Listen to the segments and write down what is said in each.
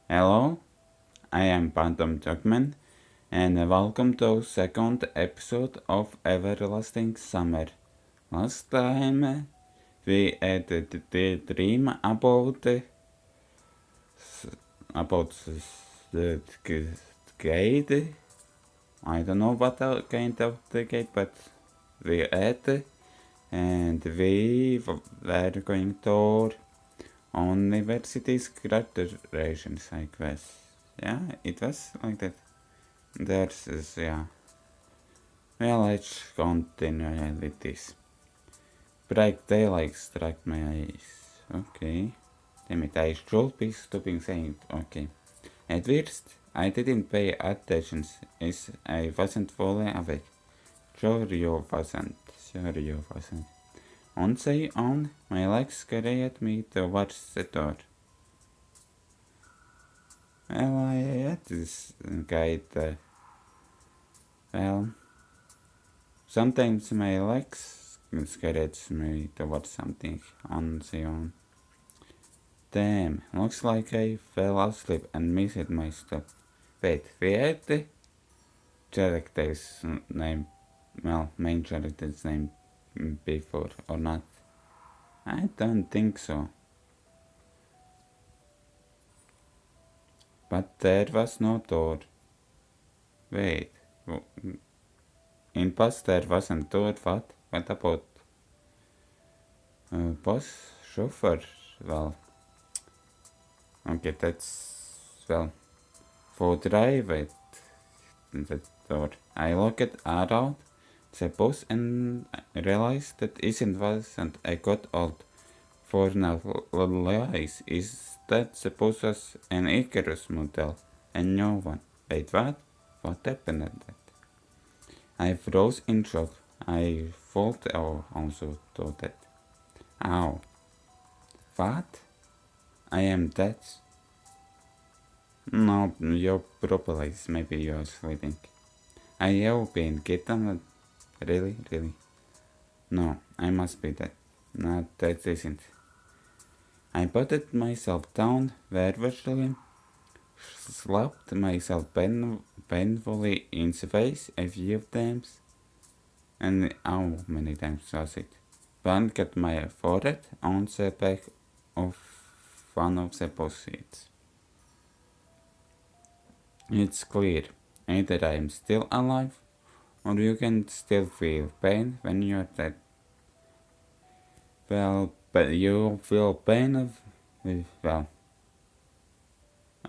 Hello, I am PhantomDogman, and welcome to second episode of Everlasting Summer. Last time we had the dream about the gate. I don't know what kind of the gate, but we had, and we were going to university's graduations, I guess. Yeah, it was like that. Yeah. Well, let's continue with this. Bright daylight struck my eyes. Okay. Damn it, I should be stopping saying it. Okay. At first, I didn't pay attention as I wasn't fully awake. Sure you wasn't. On, my legs carried me towards the door. Well, I had this guide. Well, sometimes my legs carried me towards something on the own. Damn, looks like I fell asleep and missed my stop. Wait, we had the character's name, well, main character's name before, or not? I don't think so. But there was no door. Wait, in past there wasn't door, what? What about boss, chauffeur? Well, okay, that's, well, for drive it, the door. I looked around the bus and realized that isn't wasn't I got old. For now, realize is that the bus was an Icarus model and no one. Wait, what? What happened at that? I froze in shock. I thought also thought that. Ow. What? I am dead? No, you're probably, maybe you're sleeping. I have been kidnapped. Really? No, I must be dead. No, that isn't. I putted myself down vigorously, slapped myself painfully in the face a few times, and how many times was it? One got my forehead on the back of one of the bus seats. It's clear, either I am still alive, or you can still feel pain when you're dead. Well, but you feel pain of, well,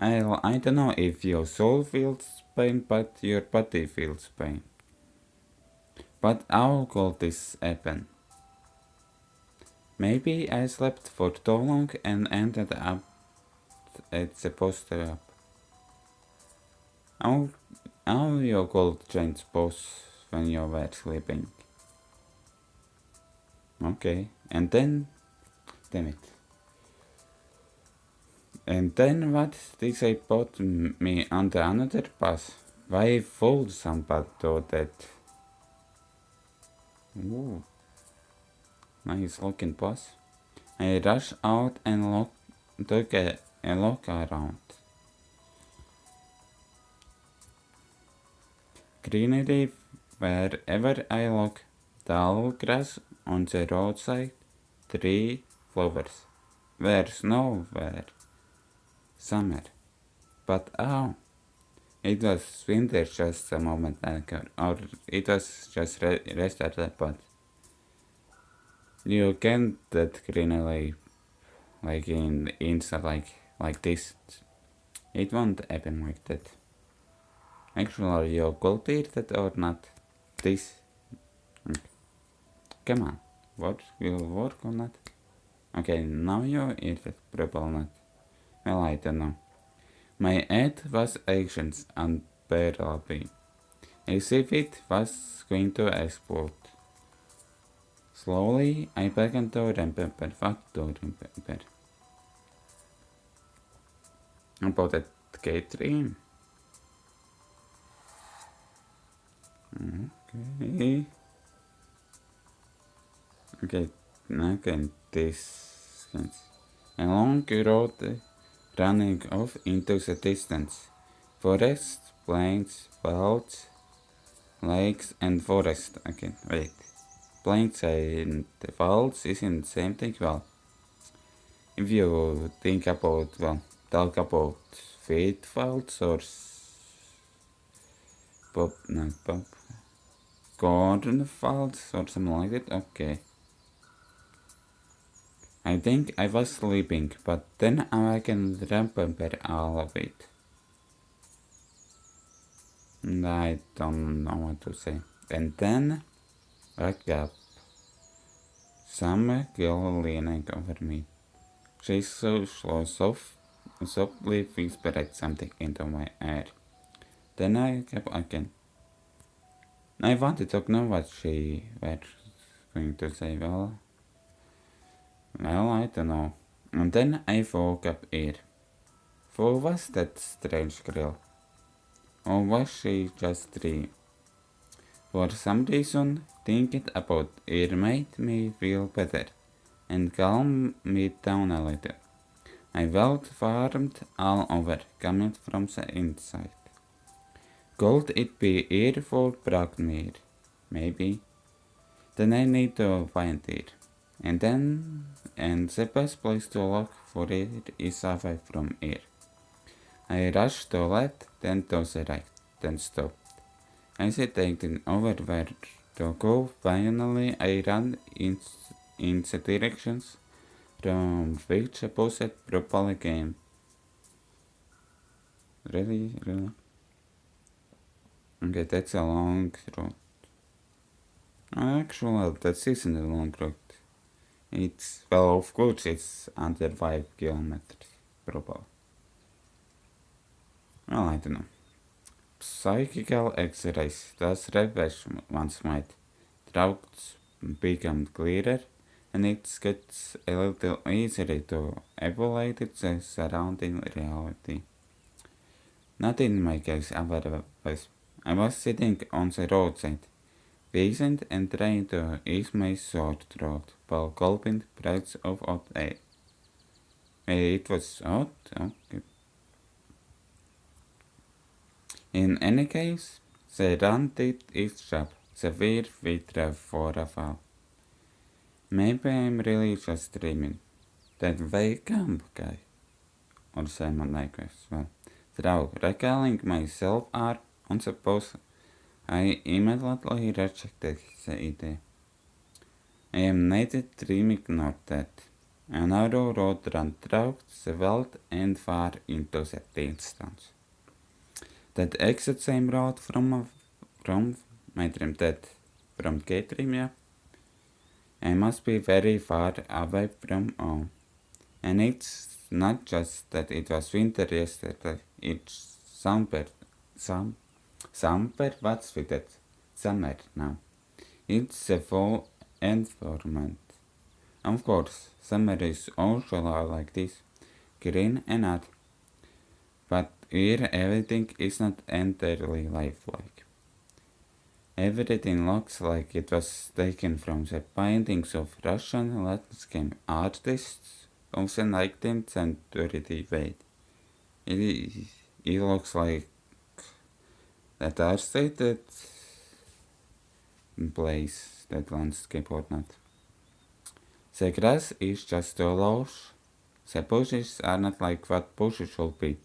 I don't know if your soul feels pain, but your body feels pain. But how could this happen? Maybe I slept for too long and ended up at the poster up. How you could change pose when you were sleeping? Okay, and then, damn it. And then what did they put me on the another bus? Why fool somebody do that? Ooh, nice looking bus. I rushed out and took a look around. Greenery wherever I look, tall grass on the roadside, tree flowers. Where's nowhere? Summer. But oh, it was winter just a moment ago, or it was just yesterday, but you can't that greenery like in Insta like this. It won't happen like that. Actually, you could eat that or not. This. Come on. What will work or not? Okay, now you eat it, probably not. Well, I don't know. My head was anxious and unbearably, as if it was going to explode. Slowly, I began to remember what to remember. About that gate dream. Okay, now can this. A long road running off into the distance. Forests, plains, fields, lakes, and forest. Okay, wait. Plains and fields isn't the same thing. Well, if you think about, well, talk about wheat fields or not pop, corn fields or something like that. Okay. I think I was sleeping, but then I can remember all of it. And I don't know what to say. And then woke up. Some girl leaning over me. She softly whispered something into my ear. Then I kept again. I wanted to know what she was going to say. Well, I don't know. And then I woke up here. Who was that strange girl? Or was she just dreaming? For some reason, thinking about it made me feel better and calmed me down a little. I felt warmed all over, coming from the inside. Could it be here for Bragmir? Maybe. Then I need to find it. And the best place to look for it is away from here. I rushed to left, then to the right, then stopped. Hesitating over where to go, finally I ran in the directions from which a buzzed properly came. Really? Okay, that's a long road. Actually, that isn't a long road. It's, well, of course, it's under 5 kilometers, probably. Well, I don't know. Psychical X-rays, das refresh one's mind. Doubts become clearer, and it gets a little easier to evaluate the surrounding reality. Not in my case, otherwise. I was sitting on the roadside, patient and trying to ease my sore throat while gulping breaths of hot air. It was hot? Okay. In any case, the run did its job. The fear withdrew for a while. Maybe I'm really just dreaming. That wake up guy. Or Simon likewise. Well, through recalling myself are on the post, I immediately rejected the idea. I am not dreaming nor that. A narrow road ran through the world and far into the distance. That exact same road from my dream, that from K-Dream, yeah. I must be very far away from home. And it's not just that it was winter yesterday, it's summer, what's with it? Summer now. It's a fall environment. Of course, summer is also like this, green and hot. But here everything is not entirely lifelike. Everything looks like it was taken from the paintings of Russian landscape artists of the 19th century. Wait, it looks like that are stated place, that landscape or not. The grass is just too lush. The bushes are not like what bushes should be.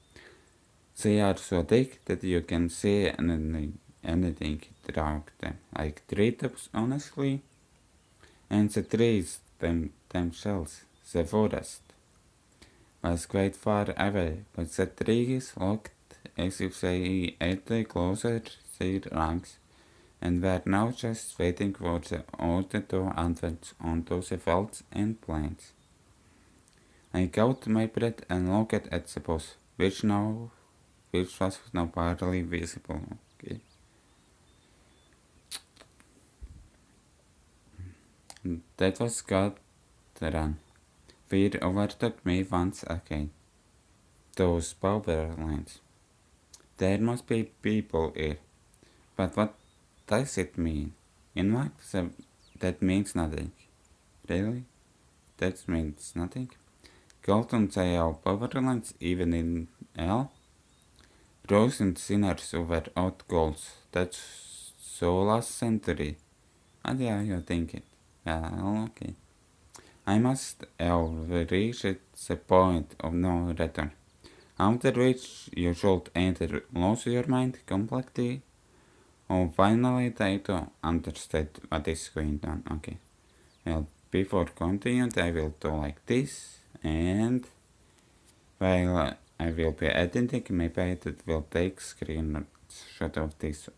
They are so thick that you can see anything through them, like treetops, honestly. And the trees themselves, the forest, was quite far away, but the trees looked as if they had closer their ranks and were now just waiting for the order to advance onto the fields and plains. I caught my breath and looked at the bush, which was now partly visible. Okay. That was God run. Fear overtook me once again. Those power lines. There must be people here. But what does it mean? In fact, that means nothing. Really? That means nothing? Gold and say powerlands even in L. Rose and sinners were out goals. That's so last century. And yeah, you think it. Yeah, okay. I must have reached the point of no return. After which you should either lose your mind completely or finally try to understand what is going on. Okay. Well, before continuing, I will do like this, and while I will be editing, maybe I will take screenshot of this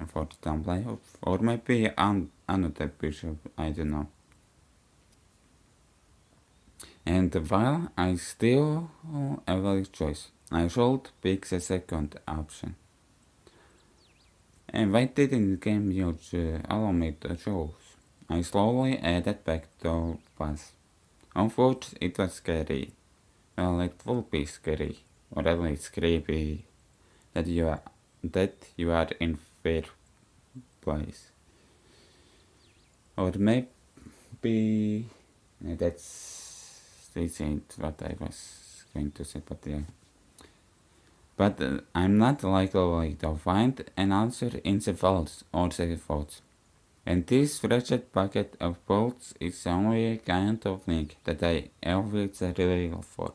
for the thumbnail, or maybe another picture, I don't know. And while I still have a choice, I should pick the second option. And why didn't the game use allow me to choose? I slowly added back to pass. Of course, it was scary. Well, it will be scary, or at least creepy, that you are in fair place. Or maybe that's isn't what I was going to say, but yeah. But I'm not likely to find an answer in the vaults or the vaults. And this wretched bucket of bolts is the only kind of thing that I ever really look for.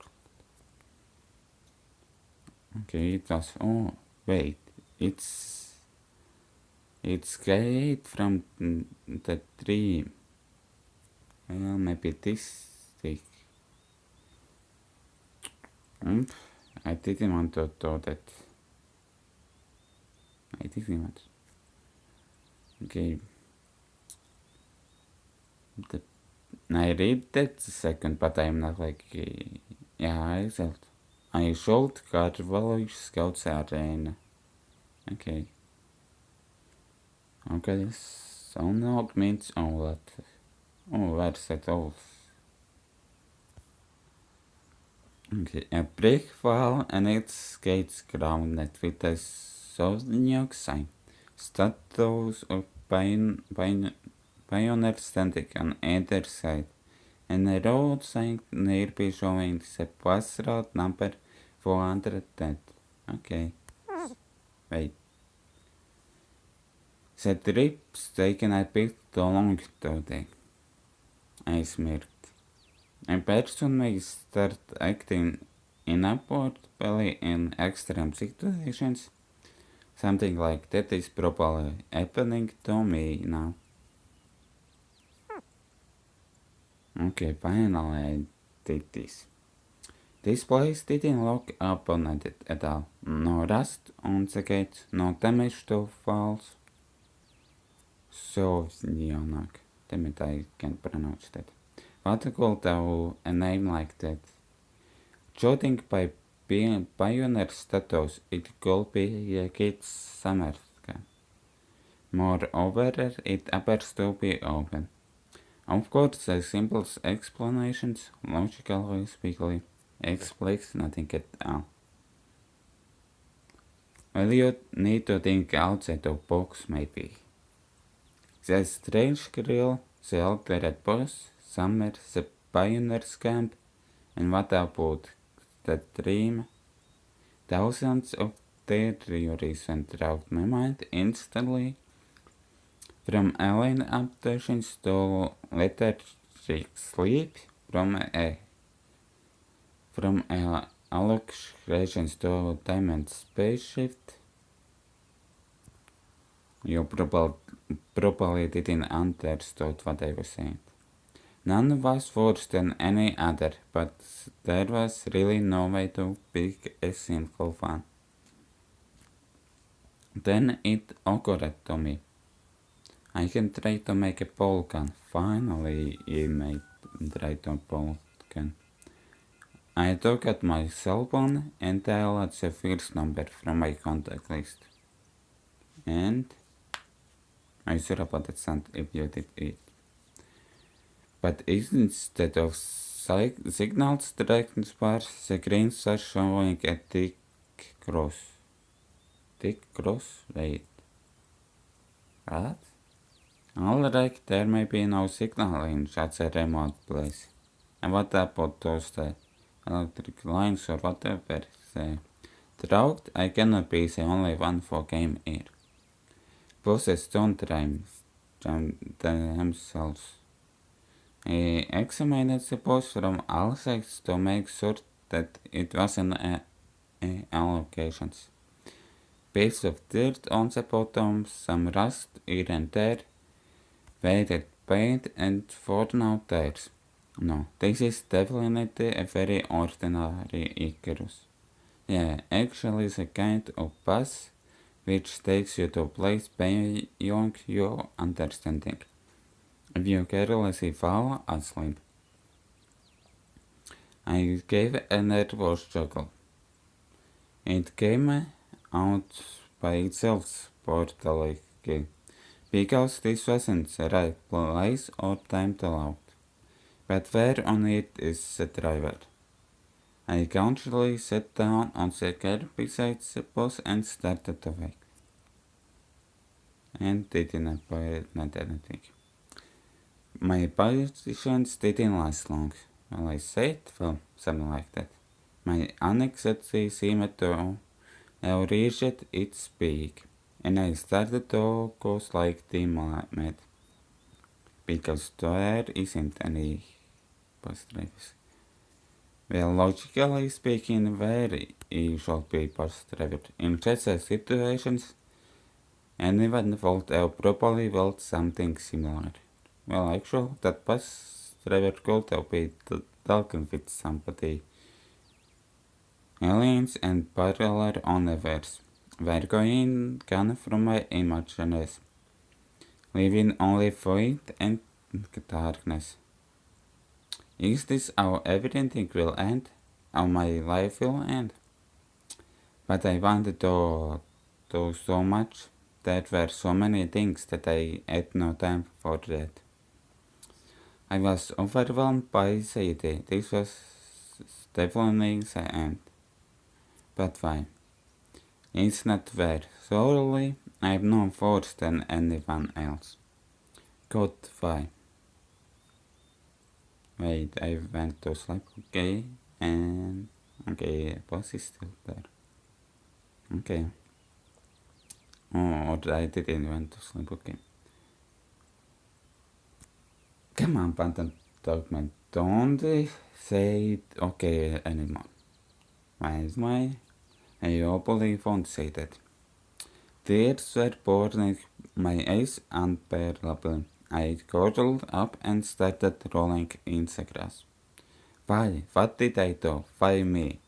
Okay, it was. Oh, wait. It's great from the dream. Well, maybe this thing. I didn't want to do that. I didn't want. Okay. I read that second, but I'm not like. Yeah, I thought. I should Carvalho Scouts Arena. Okay. Okay, so now means all that. Oh, where's that off? Okay, a brick wall and its gates grounded with a zodiac sign. Statues of pioneers standing on either side, and a road sign nearby showing the bus route number 410. Okay. Wait. The trip's taken a bit too long today. I smirked. A person may start acting inappropriately in extreme situations. Something like that is probably happening to me now. Okay, finally I did this. This place didn't look abandoned at all. No rust on the gates, no damage to walls. So, Leonard, damn it, I can't pronounce that. What could a name like that? Judging by pioneer status, it could be a kid's summer camp. Moreover, it appears to be open. Of course, the simplest explanations, logically speaking, explains nothing at all. Well, you need to think outside the box, maybe. The strange grill, the altered boss, summer, the pioneer's camp, and what about the dream? Thousands of theories went through my mind instantly, from alien abductions to lethargic sleep, from hallucinations to diamond spaceship. You probably didn't understand what I was saying. None was worse than any other, but there was really no way to pick a single one. Then it occurred to me. I can try to make a ball gun. Finally, I made try to ball gun. I took out my cell phone and dialed the first number from my contact list. And I sure about that sound if you did it. But instead of signals direction bars, the greens are showing a thick cross. Thick cross? Wait. What? Alright, there may be no signal in such a remote place. And what about those electric lines or whatever they drought, I cannot be the only one for game here. Bosses don't themselves. He examined the boss from all sides to make sure that it wasn't allocations. Bits of dirt on the bottom, some rust here and there, faded paint and worn out tires. No, this is definitely a very ordinary Icarus. Yeah, actually the kind of bus which takes you to a place beyond your understanding. If you carelessly fall asleep. I gave a nervous chuckle. It came out by itself, portally, because this wasn't the right place or time to load. But where on it is the driver? I casually sat down on the curb beside the boss and started to wait. And didn't anything. My patience didn't last long. Well, I said, well, something like that. My anxiety seemed to have reached its peak, and I started to go slightly mad, because there isn't any bus drivers. Well, logically speaking, where you should be bus driver? In such situations, anyone would have probably felt something similar. Well, actually, that bus driver could have been talking with somebody. Aliens and parallel universe were going gone from my imagination, leaving only void and darkness. Is this how everything will end? How my life will end? But I wanted to do so much. There were so many things that I had no time for that. I was overwhelmed by the idea. This was definitely the end. But why? It's not fair. Surely I have no force than anyone else. God, why? Wait, I went to sleep, okay, and okay, boss is still there. Okay. Oh, or I didn't went to sleep, okay. Come on, PhantomDogman, don't say it okay anymore. Why? I hopefully won't say that. Tears were pouring my eyes unbearably. I cuddled up and started rolling in the grass. Why? What did I do? Why me?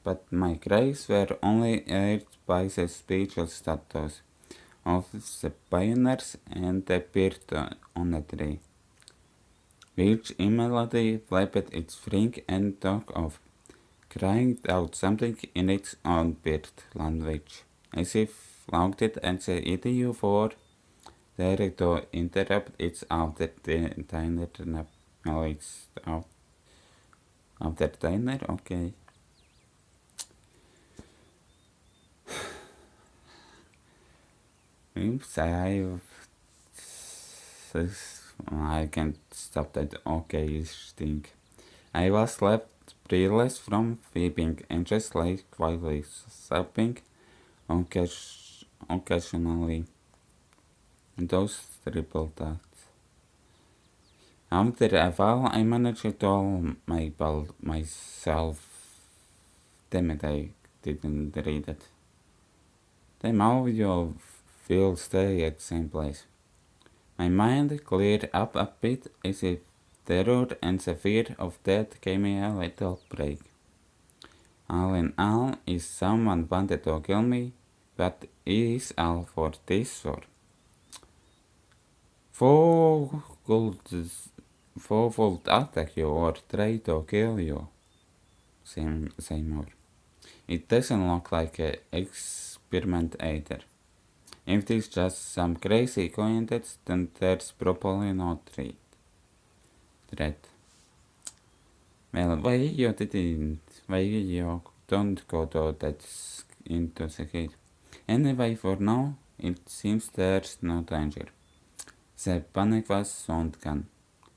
But my cries were only heard by the speechless statues of the pioneers and the bird on a tree, which immediately flapped its wing and took off, crying out something in its own bird language, as if locked and the idiot for there to interrupt its entertainer. No, it's entertainer, okay. Oops, I can't stop that okay-ish thing. I was left breathless from weeping and just lay quietly sobbing occasionally. Those triple dots. After a while, I managed to tell myself. Damn it, I didn't read it. Then how you will stay at the same place. My mind cleared up a bit as if terror and the fear of death gave me a little break. All in all, if someone wanted to kill me, but is all for this for? Four would attack you or try to kill you. Say more. It doesn't look like an experiment either. If it's just some crazy coincidence, then there's probably no threat. Well, why you don't go to that into the gate? Anyway, for now, it seems there's no danger. The panic was soon gone.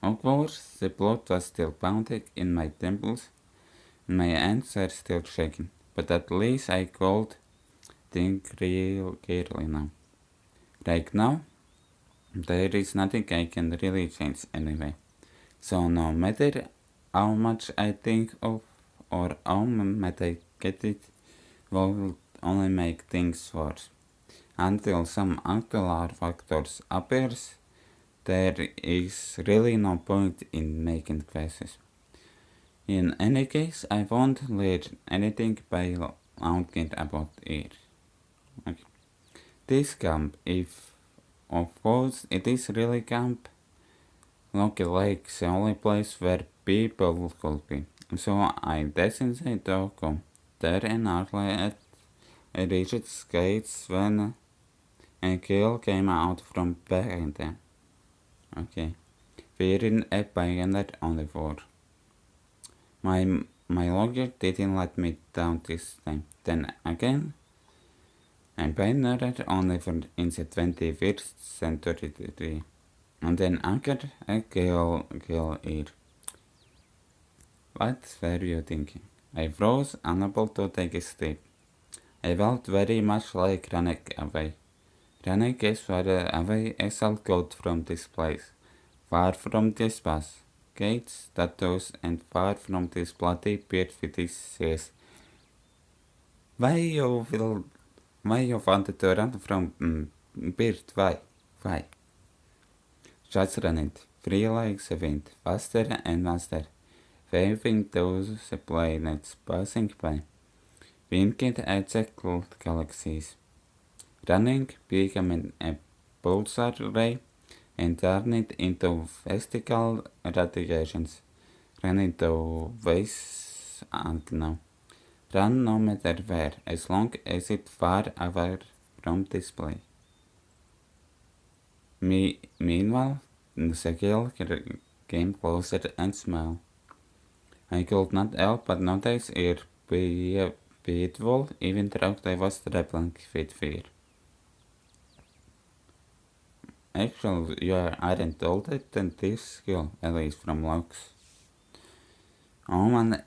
Of course, the blood was still pounding in my temples, My hands are still shaking, but at least I could think real clearly now. Right now, there is nothing I can really change anyway. So no matter how much I think of or how much I get it, will only make things worse. Until some actual factors appears, there is really no point in making guesses. In any case, I won't learn anything by looking about it. Okay. This camp, if of course it is really camp, looks like the only place where people could be. So I decided to go there and early at reached gates when a girl came out from behind them. Okay. Wearing a bayonet on the floor. My lawyer didn't let me down this time. Then again, a bayonet only in the 21st century. And then again, a girl here. What were you thinking? I froze, unable to take a step. I felt very much like running away. Running as far away as I could from this place. Far from this bus, gates, tattoos, and far from this bloody beard with his says. Why you wanted to run from beard? Why? Why? Just run it, free like the wind, faster and faster, waving those planets passing by, winking at the galaxies, running, becoming a pulsar ray, and turn it into vertical radiations, run into waves and now. Run no matter where, as long as it's far away from display. Meanwhile, the girl came closer and smiled. I could not help but notice her beautiful, even though I was trembling with fear. Actually, you aren't older than this girl, at least from looks. Human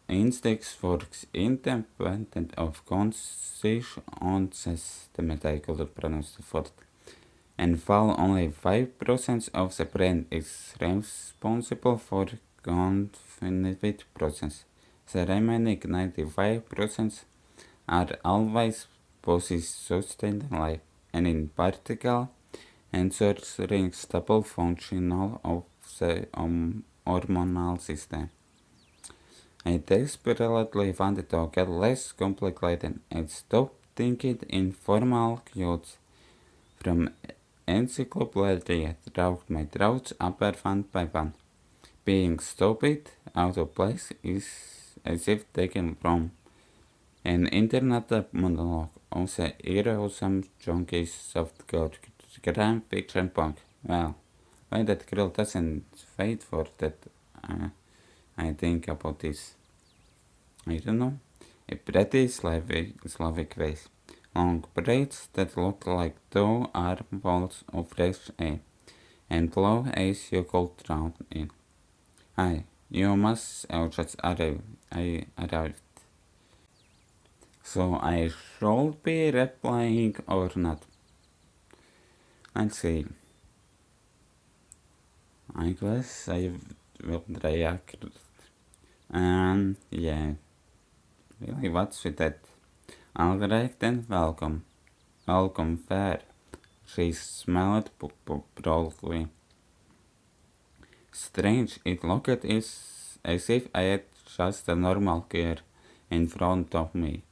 instincts works independent of conscious estimate I could pronounce the word. And while only 5% of the brain is responsible for cognitive process, the remaining 95% are always possessed sustained life, and in particular, ensuring stable function of the hormonal system. I desperately wanted to get less complicated and stop thinking in formal codes. From encyclopedia throughout my throats upper one by one. Being stupid, out of place, is as if taken from an internet monologue of the heroism junkies of crime fiction punk. Well, why that girl doesn't wait for that, I think about this. I don't know. A pretty Slavic face. Long braids that look like 2 armfuls of fresh air, and blow as you could drown in. Hi, you must have just arrived. I arrived. So I should be replying or not? Let's see. I guess I will react. Yeah. Really, what's with that? Alright then, welcome. Welcome fair. She smiled proudly. Strange, it looked as if I had just a normal girl in front of me.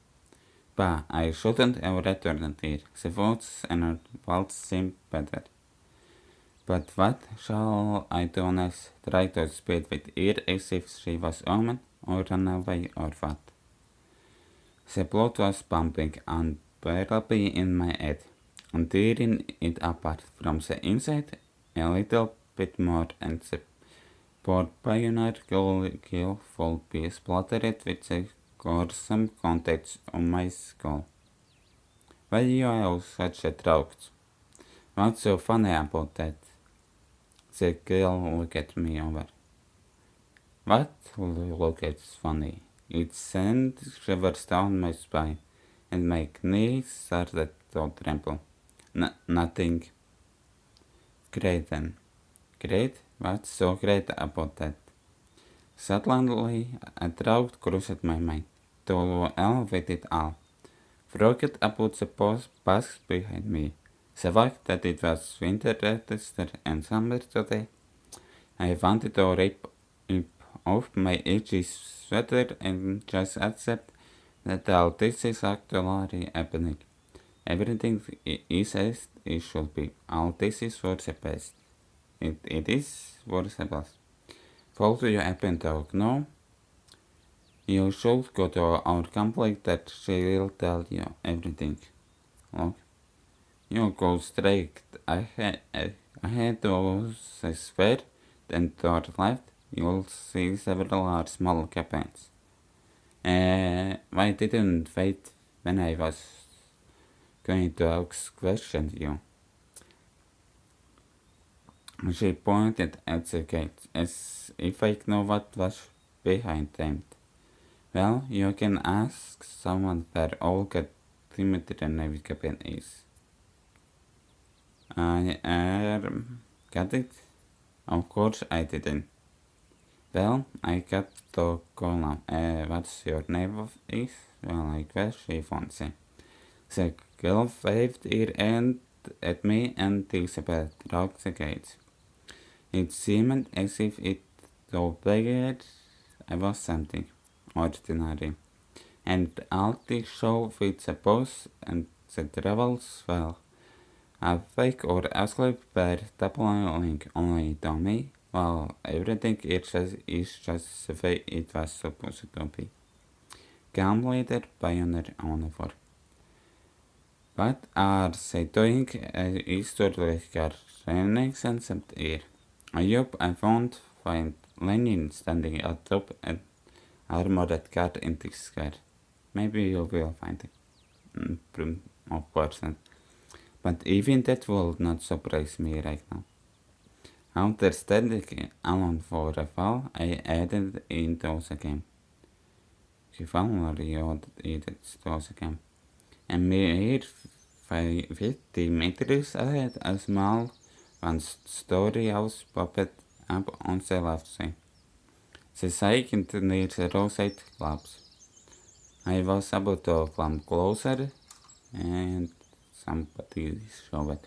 Bah, I shouldn't have returned it. The words and words seemed better. But what shall I do next? Try to speak with her as if she was a woman, or run away, or what? The blood was pumping unbearably in my head, and tearing it apart from the inside a little bit more, and the poor pioneer girl would be splattered with the gruesome contents on my skull. Why you have such a throat? What's so funny about that? The girl looked at me over. What look at funny? It sent shivers down my spine, and my knees started to tremble. Nothing. Great then. Great? What's so great about that? Suddenly, a thought crossed my mind. To elevate it all. Forget about the past behind me. The fact that it was winter register and summer today. I wanted to rip off my itchy sweater and just accept that all this is actually happening. Everything is as it should be. All this is for the best. It is for the best. Fall to your app and talk. No? You should go to our company that she will tell you everything. Look, you go straight ahead to the square, then to the left, you'll see several small cabins. Why didn't wait when I was going to ask question you? She pointed at the gate, as if I know what was behind them. Well, you can ask someone where Olga Dimitrievna cabin is. I got it? Of course I didn't. Well, I got to go now. What's your name is? Well, I guess she fancy. The girl waved her hand at me and Elizabeth locked the gates. It seemed as if it obeyed I was something ordinary. And all the show with the boss and the travels well. Awake or asleep were doubling only to me, while everything is just the way it was supposed to be. Camp leader, pioneer, uniform. What are they doing? Is to like Renaissance here. I hope I won't find Lenin standing atop an armored car in this square. Maybe you will find it. Of course not. But even that will not surprise me right now. After standing alone for a while, I added into the game. Finally added to the game. And mere 50 meters ahead, a small one-story house popped up on the left side. The second near the roadside clubs. I was about to climb closer, and somebody showed.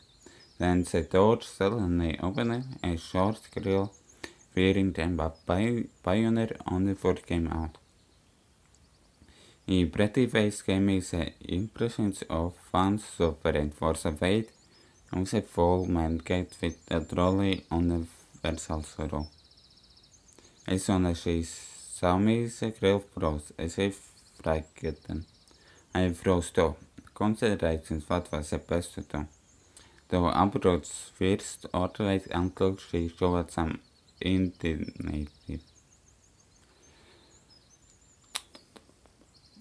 Then the door suddenly opened, a short girl wearing the pioneer uniform came out. Her pretty face gave me the impression of fun suffering for the weight of the full man gate with a trolley on the versal row. As soon as she saw me, the girl froze, as if frightened. I froze too, considering what was the best to do. To approach first or wait until she showed some indignation.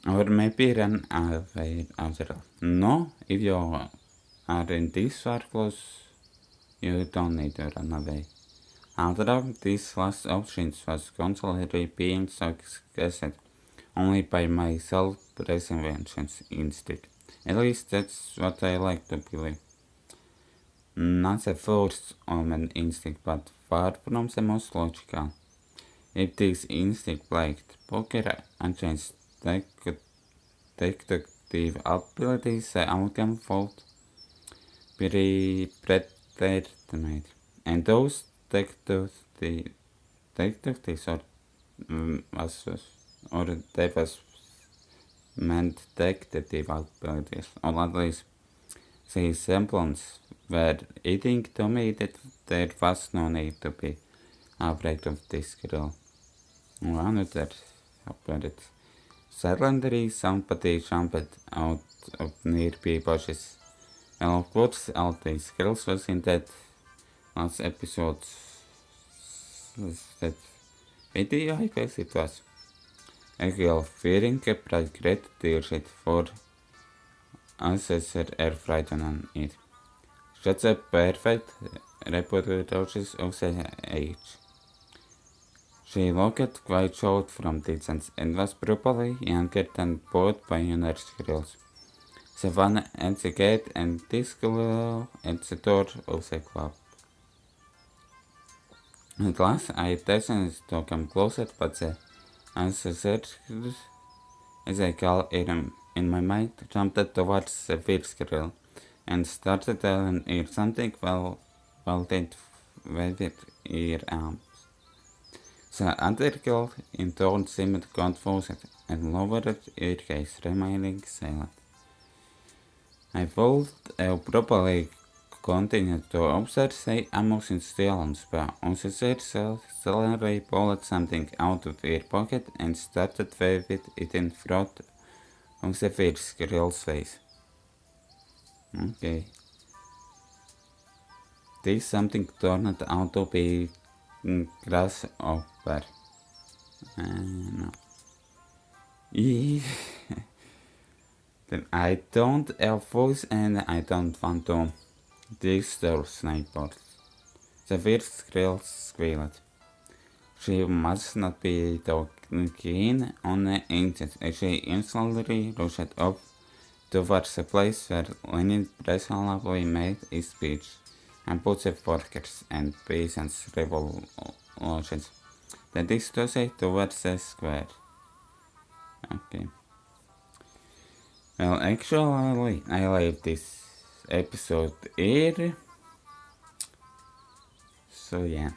Or maybe run away after all. No, if you are in this far close, you don't need to run away. After all, this last option was constantly being suggested only by my self-preservation instinct. At least that's what I like to believe. Not the first human instinct, but far from the most logical. If this instinct lacked poker against detective abilities, the outcome would be predetermined. And those detectives or that was meant detective abilities, or at least the semblance were eating to me that there was no need to be afraid of this girl. Another about it. Suddenly somebody jumped out of nearby bushes. Well, of course, all these girls was in that last episode. That video, I guess it was. A girl wearing a bright red t-shirt for ancestor air frightened on it. Such a perfect reproduction of the age. She looked quite short from distance and was probably younger than both pioneer squirrels. The one at the gate and this girl at the door of the club. At last I decided to come closer, but the ancestors, as I call it in my mind, jumped towards the first girl and started telling her something while it waved her arms. The other girl in turn seemed confused and lowered her gaze, remaining silent. I would probably continue to observe the emotion stillness, but Officer suddenly pulled something out of her pocket and started waving it in front of the first girl's face. Okay. This something turned out to be grasshopper. No. Then I don't have voice and I don't want to disturb snipers. The first girl squealed. She must not be too keen on the engines as she instantly rushed up towards the place where Lenin presumably made his speech and put the workers and peasants' revolutions. That is to say, towards the square. Okay. Well, actually, I leave this episode here. So yeah.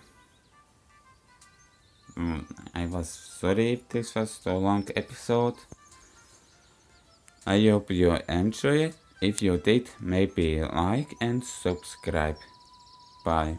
I was sorry if this was a long episode. I hope you enjoyed it. If you did, maybe like and subscribe. Bye.